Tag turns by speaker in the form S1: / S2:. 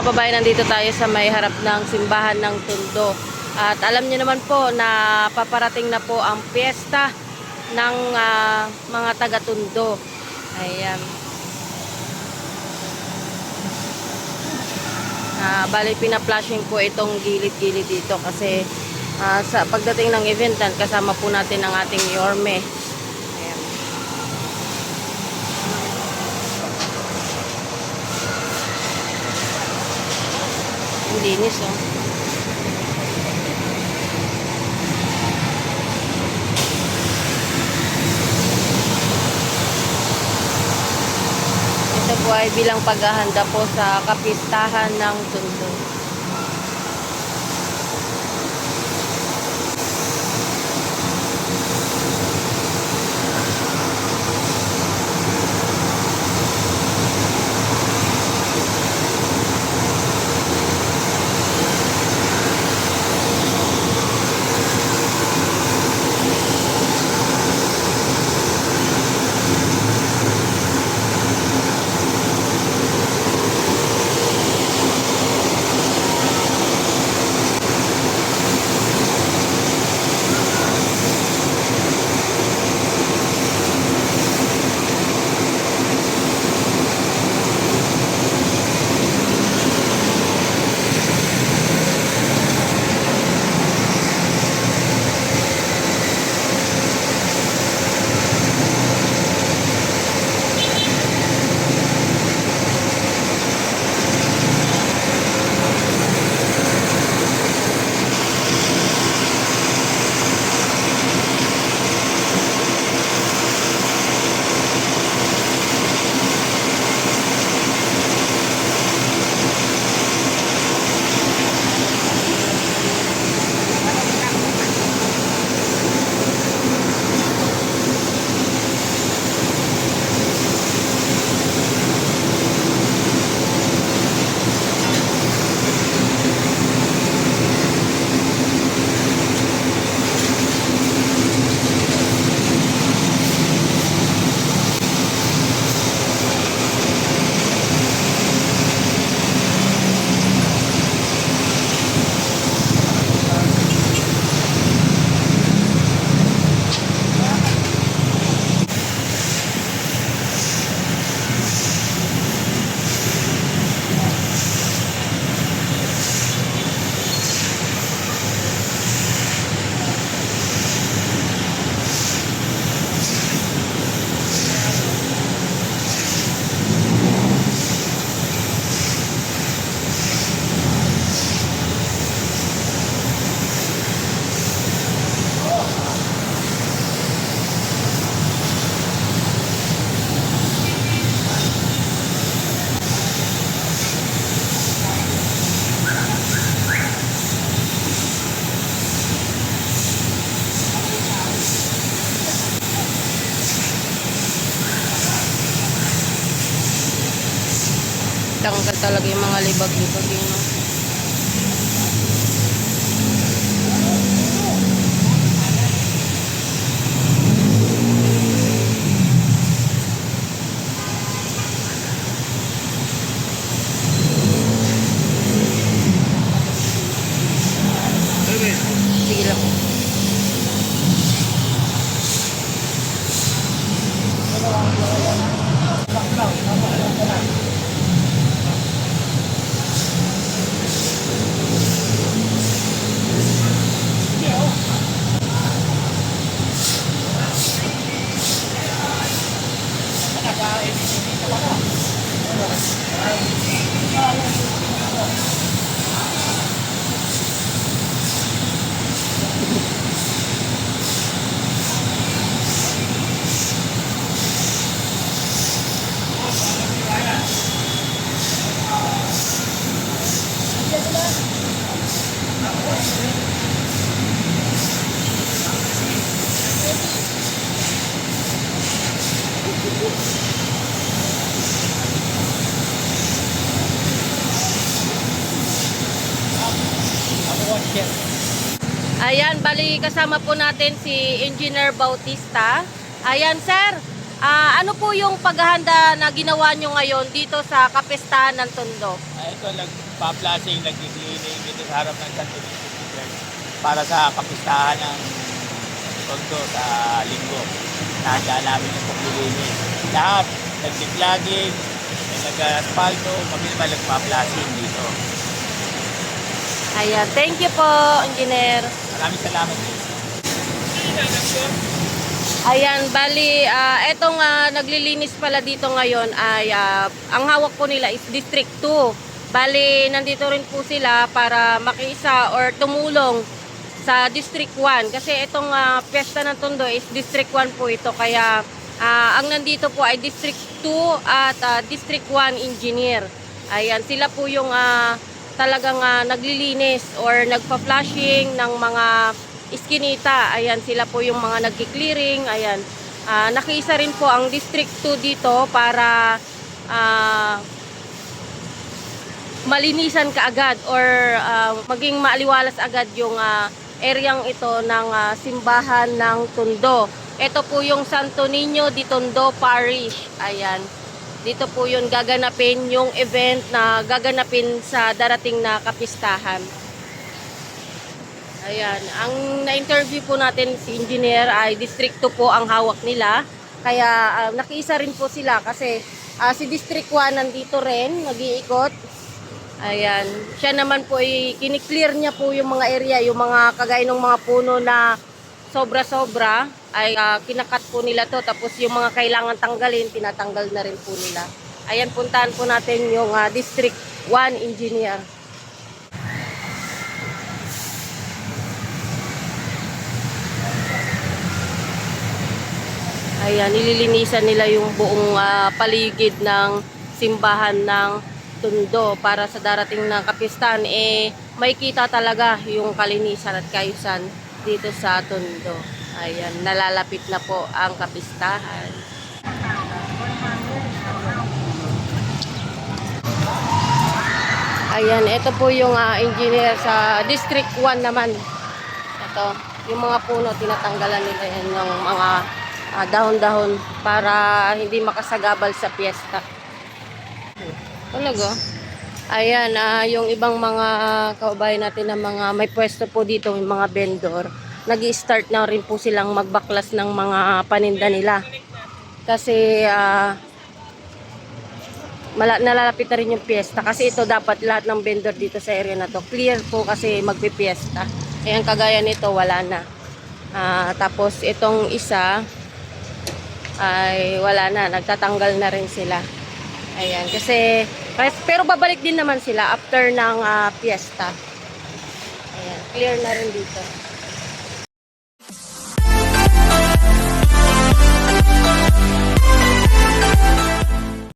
S1: kababayan, nandito tayo sa may harap ng simbahan ng Tondo. At alam niyo naman po na paparating na po ang piyesta ng mga taga-Tondo. Ayan. Bali, pina-flashing po itong gilid-gilid dito kasi sa pagdating ng event, kasama po natin ang ating Yorme. Ayan. Ang linis, oh. Ito po ay bilang paghahanda po sa kapistahan ng Tondo. Tanggal talaga yung mga libag-libag yun, no? Sige lang. Ayan, bali kasama po natin si Engineer Bautista. Ayan, sir. Ano po yung paghahanda na ginawa nyo ngayon dito sa kapistahan ng Tondo?
S2: Ito, nagpa-flashing, nag-cleaning dito sa harap ng Santo Niño Church para sa kapistahan ng Tondo sa linggo. Nahanda namin yung paglilinis. Lahat, nag-vlogging, nag-aspalto, kami naman nagpa-flashing dito.
S1: Ayan, thank you po, Engineer.
S2: Maraming salamat din.
S1: Ayan, bali, etong naglilinis pala dito ngayon ay ang hawak po nila is District 2. Bali, nandito rin po sila para makiisa or tumulong sa District 1. Kasi itong Piyesta ng Tondo is District 1 po ito. Kaya ang nandito po ay District 2 at District 1 Engineer. Ayan, sila po yung talagang naglilinis or nagpa-flashing ng mga iskinita. Ayan, sila po yung mga nagki-clearing. Ayan, nakiisa rin po ang District 2 dito para malinisan kaagad or maging maaliwalas agad yung areang ito ng simbahan ng Tondo. Ito po yung Santo Niño de Tondo Parish. Ayan. Dito po yun gaganapin yung event na gaganapin sa darating na kapistahan. Ayan. Ang na-interview po natin si Engineer ay District 2 po ang hawak nila. Kaya nakiisa rin po sila kasi si District 1 nandito rin, nag-iikot. Ayan. Siya naman po ay kiniklear niya po yung mga area, yung mga kagaya ng mga puno na sobra-sobra ay kinakat po nila to. Tapos yung mga kailangan tanggalin, tinatanggal na rin po nila. Ayan, puntahan po natin yung District 1 Engineer. Ayan, nililinisan nila yung buong paligid ng simbahan ng Tondo para sa darating na kapistahan makikita talaga yung kalinisan at kaayusan dito sa Tondo. Ayan, nalalapit na po ang kapistahan. Ayan, ito po yung engineer sa District 1 naman. Ito, yung mga puno tinatanggalan nila yan ng mga dahon-dahon para hindi makasagabal sa piyesta. Talaga. Ayan, yung ibang mga kababayan natin na mga may pwesto po dito, may mga vendor, nag-i-start na rin po silang magbaklas ng mga paninda nila. Kasi nalalapit na rin yung piyesta. Kasi ito dapat lahat ng vendor dito sa area na to clear po kasi magpipiesta. Ayan, kagaya nito wala na. Tapos itong isa ay wala na, nagtatanggal na rin sila. Ayan, kasi pero babalik din naman sila after ng piyesta. Ayan, clear na rin dito.